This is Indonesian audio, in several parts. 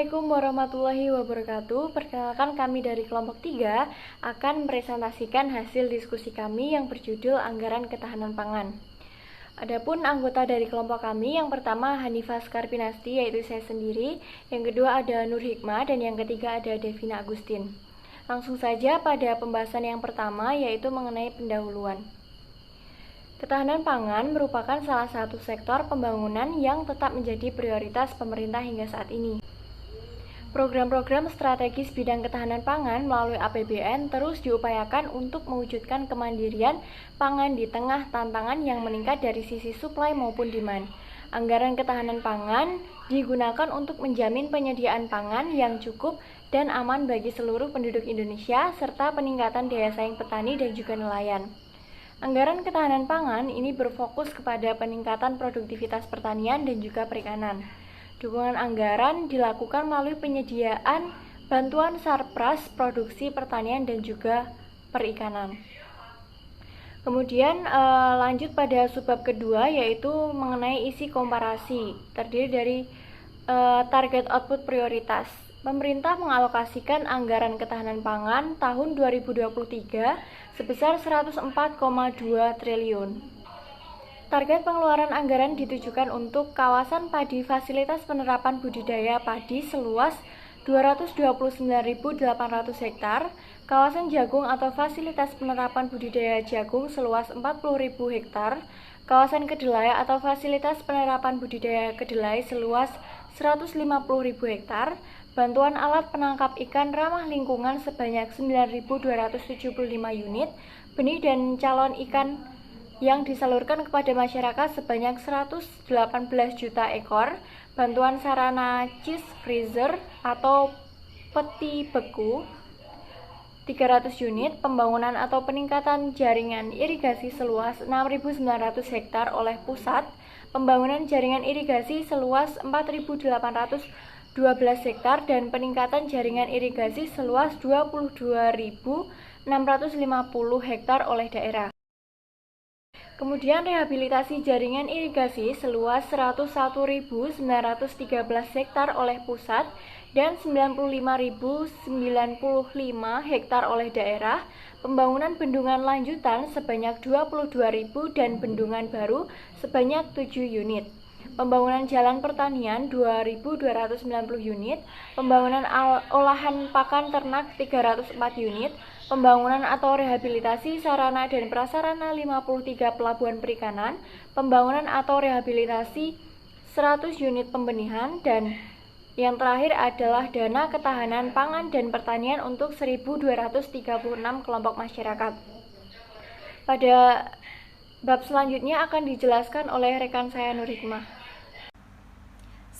Assalamualaikum warahmatullahi wabarakatuh. Perkenalkan, kami dari kelompok 3 akan mempresentasikan hasil diskusi kami yang berjudul Anggaran Ketahanan Pangan. Adapun anggota dari kelompok kami, yang pertama Hanifah Skarpinasti, yaitu saya sendiri. Yang kedua ada Nur Hikmah, dan yang ketiga ada Devina Agustin. Langsung saja pada pembahasan yang pertama, yaitu mengenai pendahuluan. Ketahanan pangan merupakan salah satu sektor pembangunan yang tetap menjadi prioritas pemerintah hingga saat ini. Program-program strategis bidang ketahanan pangan melalui APBN terus diupayakan untuk mewujudkan kemandirian pangan di tengah tantangan yang meningkat dari sisi supply maupun demand. Anggaran ketahanan pangan digunakan untuk menjamin penyediaan pangan yang cukup dan aman bagi seluruh penduduk Indonesia, serta peningkatan daya saing petani dan juga nelayan. Anggaran ketahanan pangan ini berfokus kepada peningkatan produktivitas pertanian dan juga perikanan. Dukungan anggaran dilakukan melalui penyediaan bantuan sarpras produksi pertanian dan juga perikanan. Kemudian lanjut pada subbab kedua, yaitu mengenai isi komparasi, terdiri dari target output prioritas. Pemerintah mengalokasikan anggaran ketahanan pangan tahun 2023 sebesar 104,2 triliun. Target pengeluaran anggaran ditujukan untuk kawasan padi fasilitas penerapan budidaya padi seluas 229.800 hektar, kawasan jagung atau fasilitas penerapan budidaya jagung seluas 40.000 hektar, kawasan kedelai atau fasilitas penerapan budidaya kedelai seluas 150.000 hektar, bantuan alat penangkap ikan ramah lingkungan sebanyak 9.275 unit, benih dan calon ikan yang disalurkan kepada masyarakat sebanyak 118 juta ekor, bantuan sarana cheese freezer atau peti beku 300 unit, pembangunan atau peningkatan jaringan irigasi seluas 6.900 hektar oleh pusat, pembangunan jaringan irigasi seluas 4.812 hektar, dan peningkatan jaringan irigasi seluas 22.650 hektar oleh daerah. Kemudian rehabilitasi jaringan irigasi seluas 101.913 hektar oleh pusat dan 95.095 hektar oleh daerah, pembangunan bendungan lanjutan sebanyak 22.000 dan bendungan baru sebanyak 7 unit. Pembangunan jalan pertanian 2.290 unit, pembangunan olahan pakan ternak 304 unit, pembangunan atau rehabilitasi sarana dan prasarana 53 pelabuhan perikanan, pembangunan atau rehabilitasi 100 unit pembenihan, dan yang terakhir adalah dana ketahanan pangan dan pertanian untuk 1.236 kelompok masyarakat. Pada bab selanjutnya akan dijelaskan oleh rekan saya Nur Hikmah.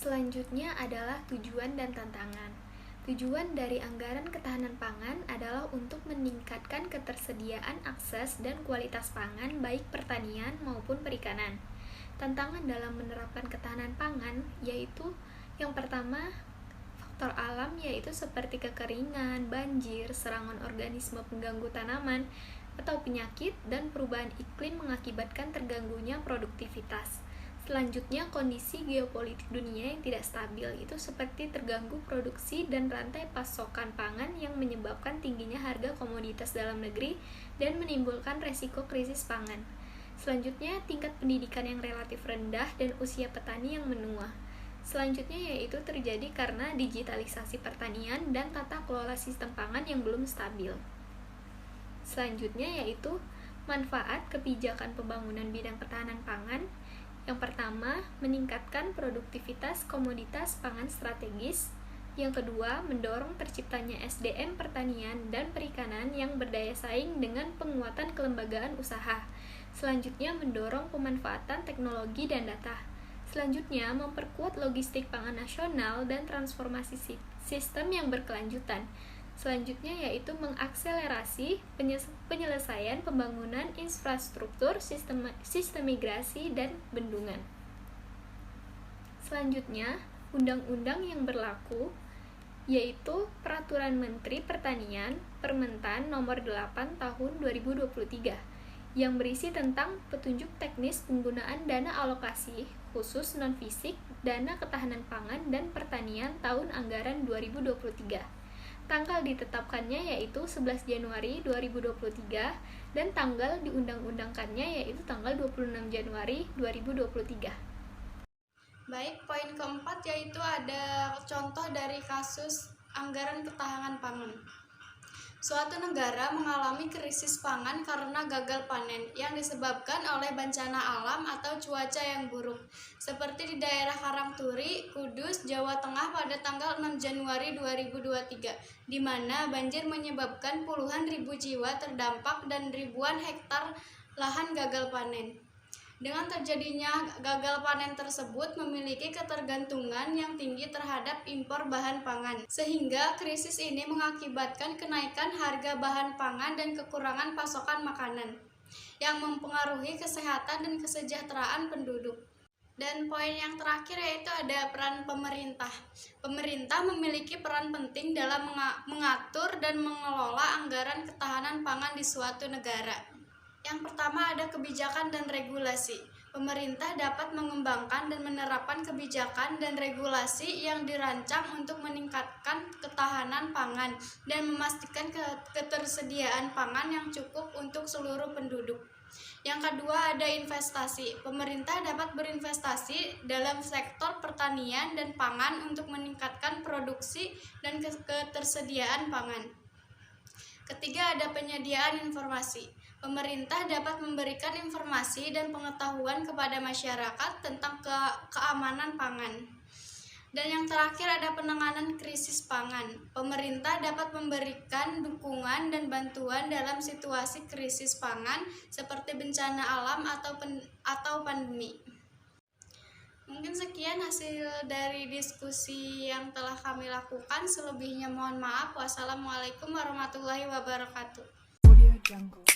Selanjutnya adalah tujuan dan tantangan. Tujuan dari anggaran ketahanan pangan adalah untuk meningkatkan ketersediaan akses dan kualitas pangan baik pertanian maupun perikanan. Tantangan dalam menerapkan ketahanan pangan yaitu yang pertama, faktor alam, yaitu seperti kekeringan, banjir, serangan organisme pengganggu tanaman atau penyakit, dan perubahan iklim mengakibatkan terganggunya produktivitas. Selanjutnya, kondisi geopolitik dunia yang tidak stabil, itu seperti terganggu produksi dan rantai pasokan pangan yang menyebabkan tingginya harga komoditas dalam negeri dan menimbulkan resiko krisis pangan. Selanjutnya, tingkat pendidikan yang relatif rendah dan usia petani yang menua. Selanjutnya yaitu terjadi karena digitalisasi pertanian dan tata kelola sistem pangan yang belum stabil. Selanjutnya yaitu manfaat kebijakan pembangunan bidang ketahanan pangan. Yang pertama, meningkatkan produktivitas komoditas pangan strategis. Yang kedua, mendorong terciptanya SDM pertanian dan perikanan yang berdaya saing dengan penguatan kelembagaan usaha. Selanjutnya, mendorong pemanfaatan teknologi dan data. Selanjutnya, memperkuat logistik pangan nasional dan transformasi sistem yang berkelanjutan. Selanjutnya yaitu mengakselerasi penyelesaian pembangunan infrastruktur, sistem migrasi, dan bendungan. Selanjutnya, undang-undang yang berlaku yaitu Peraturan Menteri Pertanian Permentan Nomor 8 Tahun 2023 yang berisi tentang petunjuk teknis penggunaan dana alokasi khusus non-fisik, dana ketahanan pangan dan pertanian tahun anggaran 2023. Tanggal ditetapkannya yaitu 11 Januari 2023 dan tanggal diundang-undangkannya yaitu tanggal 26 Januari 2023. Baik, poin keempat yaitu ada contoh dari kasus anggaran ketahanan pangan. Suatu negara mengalami krisis pangan karena gagal panen yang disebabkan oleh bencana alam atau cuaca yang buruk, seperti di daerah Karangturi, Kudus, Jawa Tengah pada tanggal 6 Januari 2023, di mana banjir menyebabkan puluhan ribu jiwa terdampak dan ribuan hektar lahan gagal panen. Dengan terjadinya gagal panen tersebut memiliki ketergantungan yang tinggi terhadap impor bahan pangan, sehingga krisis ini mengakibatkan kenaikan harga bahan pangan dan kekurangan pasokan makanan, yang mempengaruhi kesehatan dan kesejahteraan penduduk. Dan poin yang terakhir yaitu ada peran pemerintah. Pemerintah memiliki peran penting dalam mengatur dan mengelola anggaran ketahanan pangan di suatu negara. Yang pertama ada kebijakan dan regulasi. Pemerintah dapat mengembangkan dan menerapkan kebijakan dan regulasi yang dirancang untuk meningkatkan ketahanan pangan dan memastikan ketersediaan pangan yang cukup untuk seluruh penduduk. Yang kedua ada investasi. Pemerintah dapat berinvestasi dalam sektor pertanian dan pangan untuk meningkatkan produksi dan ketersediaan pangan. Ketiga ada penyediaan informasi. Pemerintah dapat memberikan informasi dan pengetahuan kepada masyarakat tentang keamanan pangan. Dan yang terakhir ada penanganan krisis pangan. Pemerintah dapat memberikan dukungan dan bantuan dalam situasi krisis pangan seperti bencana alam atau pandemi. Mungkin sekian hasil dari diskusi yang telah kami lakukan. Selebihnya mohon maaf. Wassalamualaikum warahmatullahi wabarakatuh. Audio Jungle.